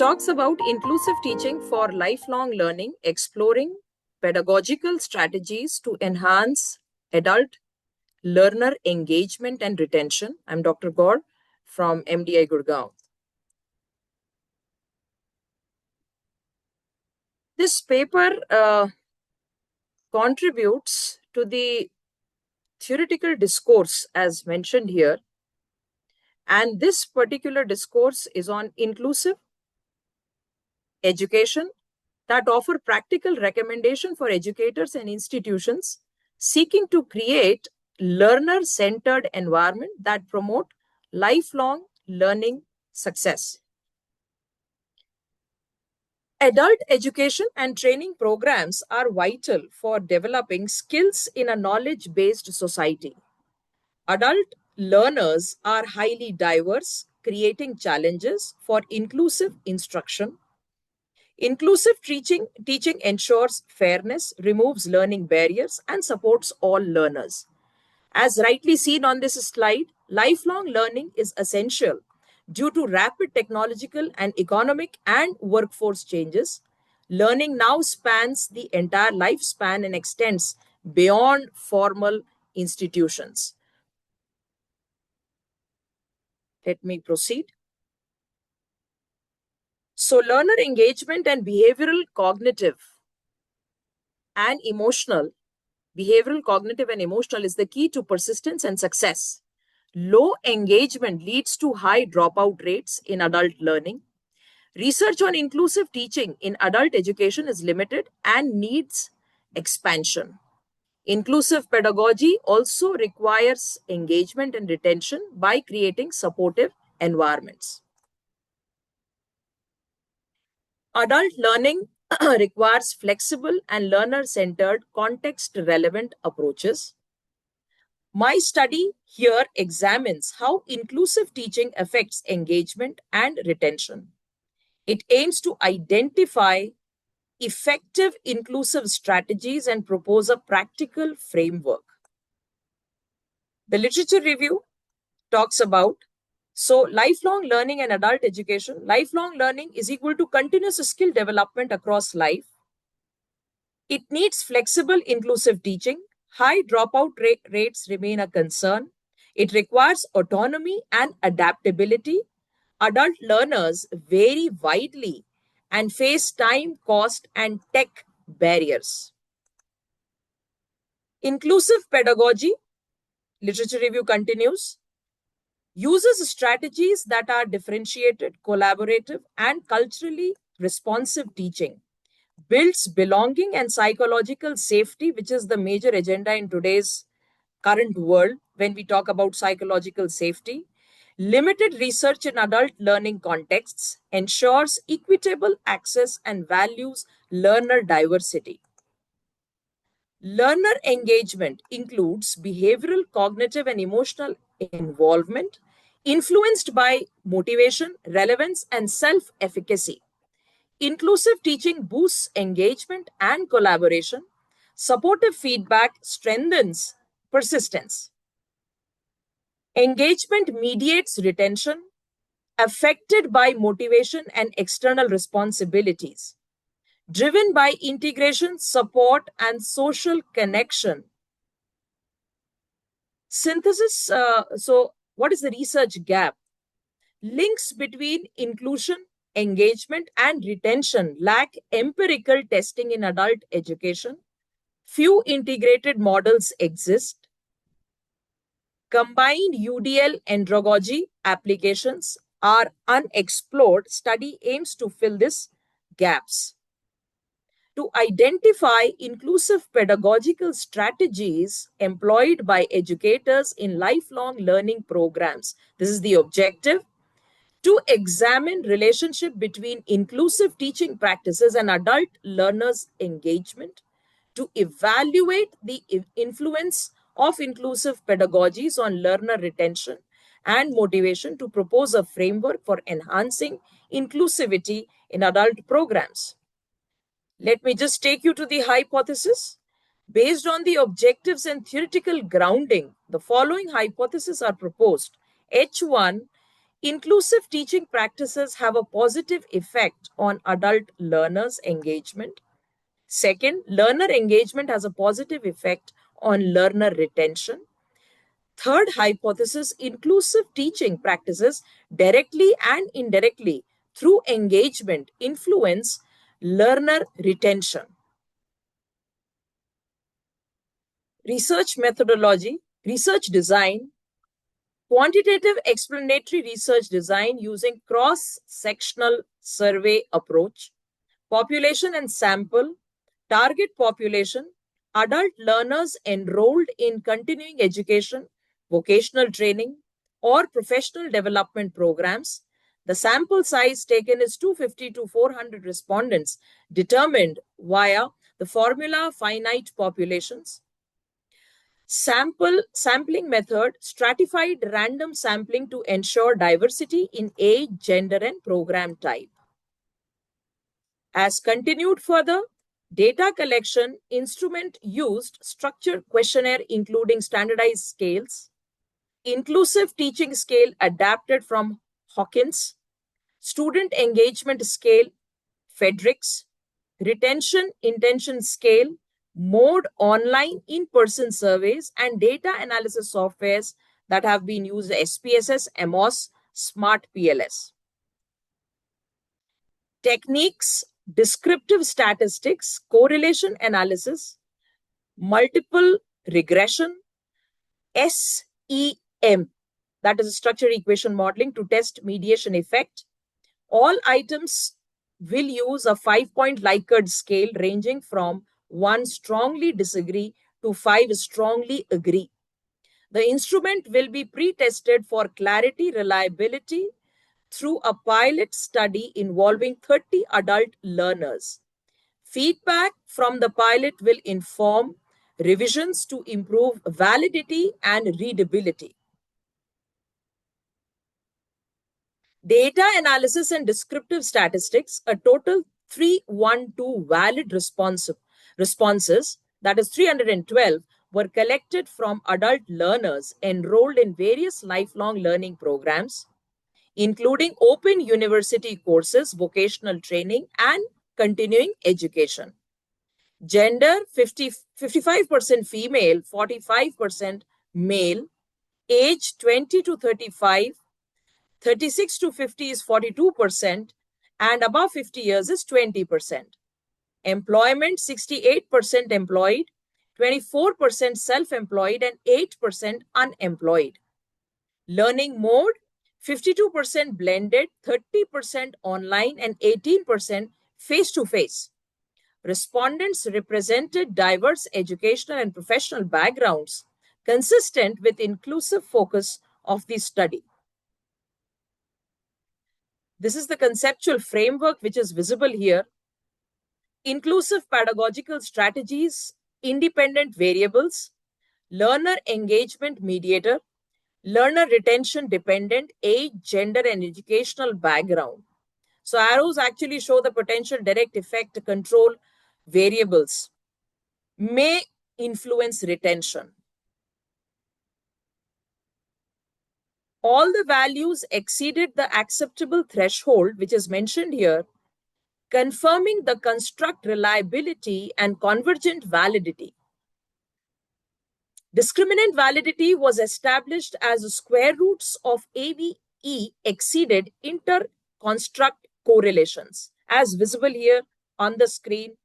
talks about inclusive teaching for lifelong learning, exploring pedagogical strategies to enhance adult learner engagement and retention. I'm Dr. Gaur from MDI Gurgaon. This paper contributes to the theoretical discourse as mentioned here. And this particular discourse is on inclusive education that offer practical recommendation for educators and institutions seeking to create learner-centered environment that promote lifelong learning success. Adult education and training programs are vital for developing skills in a knowledge-based society. Adult learners are highly diverse, creating challenges for inclusive instruction. Inclusive teaching ensures fairness, removes learning barriers, and supports all learners. As rightly seen on this slide, lifelong learning is essential due to rapid technological and economic and workforce changes. Learning now spans the entire lifespan and extends beyond formal institutions. Let me proceed. So learner engagement and behavioral, cognitive and emotional, is the key to persistence and success. Low engagement leads to high dropout rates in adult learning. Research on inclusive teaching in adult education is limited and needs expansion. Inclusive pedagogy also requires engagement and retention by creating supportive environments. Adult learning requires flexible and learner-centered, context-relevant approaches. My study here examines how inclusive teaching affects engagement and retention. It aims to identify effective inclusive strategies and propose a practical framework. The literature review talks about lifelong learning and adult education. Lifelong learning is equal to continuous skill development across life. It needs flexible, inclusive teaching. High dropout rates remain a concern. It requires autonomy and adaptability. Adult learners vary widely and face time, cost, and tech barriers. Inclusive pedagogy, literature review continues, uses strategies that are differentiated, collaborative, and culturally responsive teaching, builds belonging and psychological safety, which is the major agenda in today's current world when we talk about psychological safety. Limited research in adult learning contexts, ensures equitable access and values learner diversity. Learner engagement includes behavioral, cognitive, and emotional involvement influenced by motivation, relevance, and self-efficacy. Inclusive teaching boosts engagement and collaboration. Supportive feedback strengthens persistence. Engagement mediates retention, affected by motivation and external responsibilities, driven by integration, support, and social connection. Synthesis, what is the research gap? Links between inclusion, engagement, and retention lack empirical testing in adult education. Few integrated models exist. Combined UDL andragogy applications are unexplored. Study aims to fill these gaps. To identify inclusive pedagogical strategies employed by educators in lifelong learning programs. This is the objective. To examine relationship between inclusive teaching practices and adult learners' engagement. To evaluate the influence of inclusive pedagogies on learner retention and motivation, to propose a framework for enhancing inclusivity in adult programs. Let me just take you to the hypothesis. Based on the objectives and theoretical grounding, the following hypotheses are proposed. H1, Inclusive teaching practices have a positive effect on adult learners' engagement. Second, learner engagement has a positive effect on learner retention. Third hypothesis, inclusive teaching practices directly and indirectly through engagement influence learner retention. Research methodology, research design, quantitative explanatory research design using cross-sectional survey approach, population and sample, target population, adult learners enrolled in continuing education, vocational training, or professional development programs. The sample size taken is 250 to 400 respondents determined via the formula finite populations. Sampling method, stratified random sampling to ensure diversity in age, gender, and program type. As continued further, data collection, instrument used, structured questionnaire including standardized scales, inclusive teaching scale adapted from Hawkins, student engagement scale, Fedricks, retention intention scale, mode online in-person surveys, and data analysis softwares that have been used SPSS, EMOS, Smart PLS. Techniques, descriptive statistics, correlation analysis, multiple regression, SEM, that is structured equation modeling to test mediation effect. All items will use a 5-point Likert scale ranging from 1 strongly disagree to 5 strongly agree. The instrument will be pre-tested for clarity, reliability through a pilot study involving 30 adult learners. Feedback from the pilot will inform revisions to improve validity and readability. Data analysis and descriptive statistics, a total 312 valid responses, that is 312, were collected from adult learners enrolled in various lifelong learning programs, including open university courses, vocational training, and continuing education. Gender, 55% female, 45% male. Age, 20 to 35. 36 to 50 is 42%, and above 50 years is 20%. Employment, 68% employed, 24% self-employed, and 8% unemployed. Learning mode, 52% blended, 30% online, and 18% face-to-face. Respondents represented diverse educational and professional backgrounds consistent with inclusive focus of the study. This is the conceptual framework which is visible here. Inclusive pedagogical strategies, independent variables, learner engagement mediator, learner retention dependent, age, gender, and educational background. So arrows actually show the potential direct effect control variables may influence retention. All the values exceeded the acceptable threshold, which is mentioned here, confirming the construct reliability and convergent validity. Discriminant validity was established as square roots of AVE exceeded inter-construct correlations, as visible here on the screen.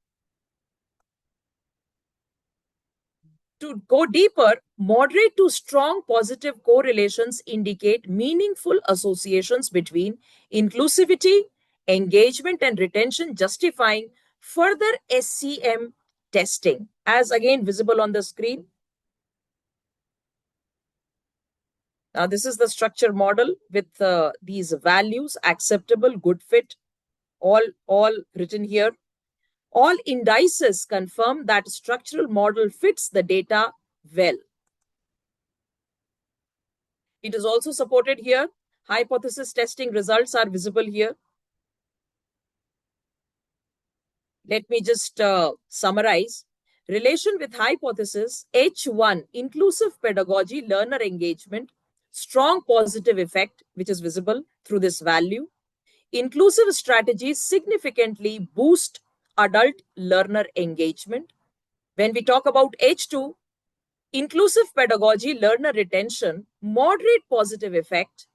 To go deeper, moderate to strong positive correlations indicate meaningful associations between inclusivity, engagement, and retention, justifying further SCM testing, as again visible on the screen. Now, this is the structure model with these values: acceptable, good fit, all written here. All indices confirm that structural model fits the data well. It is also supported here. Hypothesis testing results are visible here. Let me just summarize. Relation with hypothesis, H1, inclusive pedagogy, learner engagement, strong positive effect, which is visible through this value. Inclusive strategies significantly boost adult learner engagement. When we talk about H2, inclusive pedagogy, learner retention, moderate positive effect,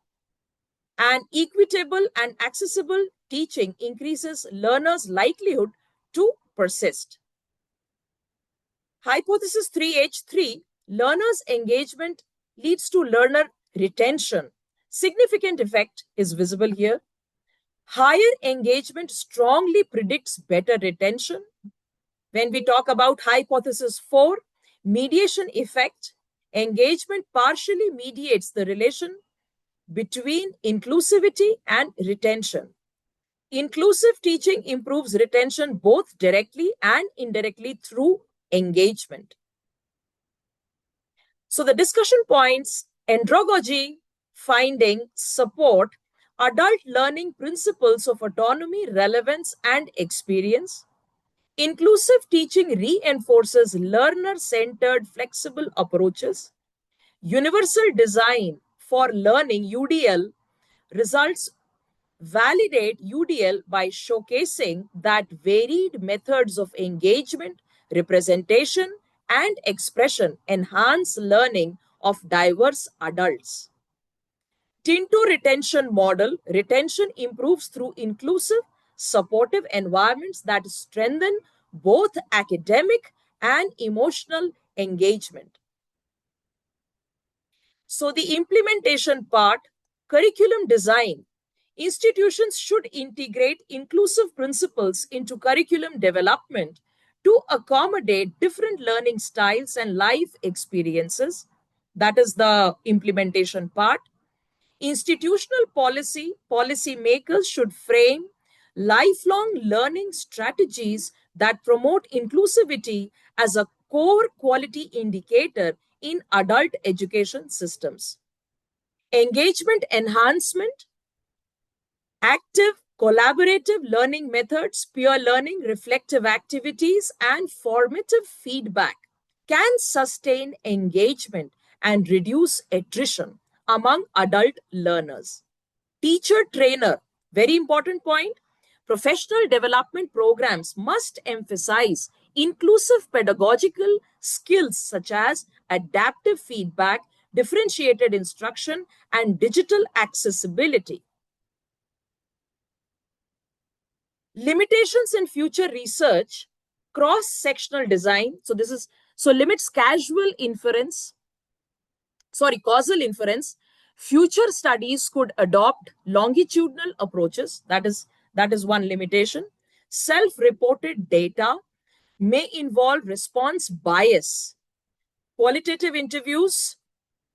and equitable and accessible teaching increases learners' likelihood to persist. Hypothesis 3H3, learners' engagement leads to learner retention. Significant effect is visible here. Higher engagement strongly predicts better retention. When we talk about hypothesis 4, mediation effect, engagement partially mediates the relation between inclusivity and retention. Inclusive teaching improves retention both directly and indirectly through engagement. So the discussion points, andragogy, finding, support, adult learning principles of autonomy, relevance, and experience. Inclusive teaching reinforces learner-centered flexible approaches. Universal design for learning, UDL, results validate UDL by showcasing that varied methods of engagement, representation, and expression enhance learning of diverse adults. Tinto retention model, retention improves through inclusive, supportive environments that strengthen both academic and emotional engagement. So the implementation part, curriculum design. Institutions should integrate inclusive principles into curriculum development to accommodate different learning styles and life experiences. That is the implementation part. Institutional policy makers should frame lifelong learning strategies that promote inclusivity as a core quality indicator in adult education systems. Engagement enhancement, active collaborative learning methods, peer learning, reflective activities, and formative feedback can sustain engagement and reduce attrition among adult learners. Teacher trainer, very important point. Professional development programs must emphasize inclusive pedagogical skills such as adaptive feedback, differentiated instruction, and digital accessibility. Limitations in future research, cross-sectional design. So limits causal inference. Future studies could adopt longitudinal approaches. That is one limitation. Self-reported data may involve response bias. Qualitative interviews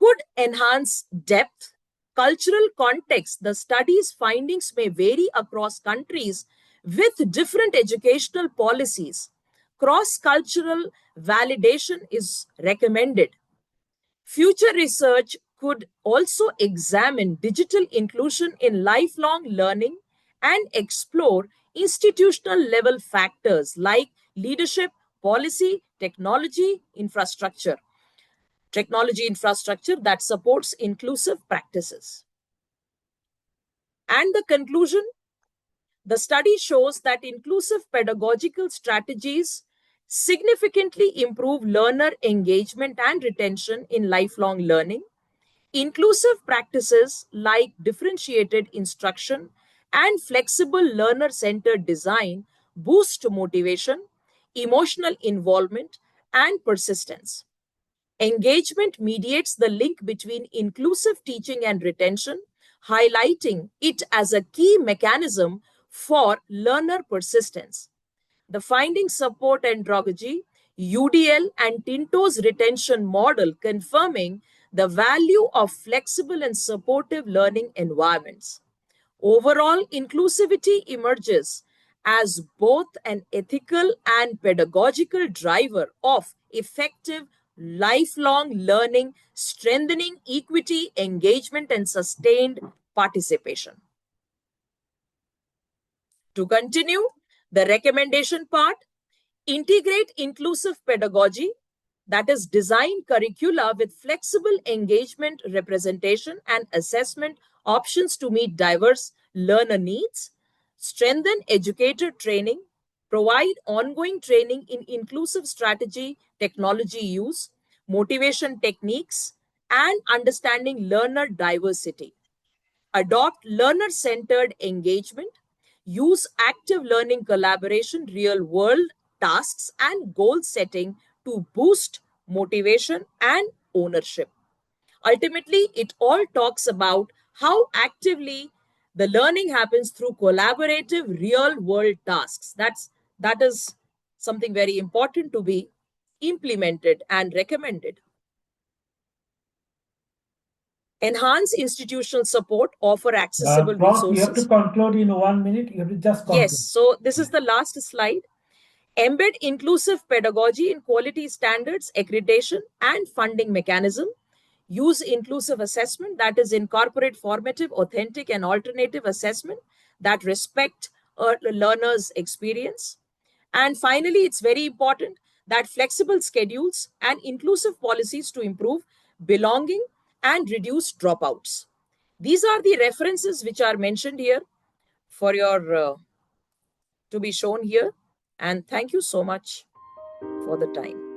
could enhance depth. Cultural context, the study's findings may vary across countries with different educational policies. Cross-cultural validation is recommended. Future research could also examine digital inclusion in lifelong learning and explore institutional level factors like leadership, policy, technology infrastructure that supports inclusive practices. And the conclusion, the study shows that inclusive pedagogical strategies significantly improve learner engagement and retention in lifelong learning. Inclusive practices like differentiated instruction and flexible learner-centered design boost motivation, emotional involvement, and persistence. Engagement mediates the link between inclusive teaching and retention, highlighting it as a key mechanism for learner persistence. The findings support andragogy, UDL, and Tinto's retention model, confirming the value of flexible and supportive learning environments. Overall, inclusivity emerges as both an ethical and pedagogical driver of effective lifelong learning, strengthening equity, engagement, and sustained participation. To continue, the recommendation part, integrate inclusive pedagogy. that is, design curricula with flexible engagement, representation, and assessment options to meet diverse learner needs, strengthen educator training, provide ongoing training in inclusive strategy, technology use, motivation techniques, and understanding learner diversity. Adopt learner centered engagement, use active learning collaboration, real world tasks, and goal setting to boost motivation and ownership. Ultimately, it all talks about how actively the learning happens through collaborative real world tasks. That is something very important to be implemented and recommended. Enhance institutional support, offer accessible Prof, you have to resources. conclude in 1 minute. You have to just Yes, conclude. so this is the last slide. Embed inclusive pedagogy in quality standards, accreditation, and funding mechanism. Use inclusive assessment, that is, incorporate formative, authentic, and alternative assessment that respect learners' experience. And finally, it's very important that flexible schedules and inclusive policies to improve belonging and reduce dropouts. These are the references which are mentioned here for your to be shown here. And thank you so much for the time.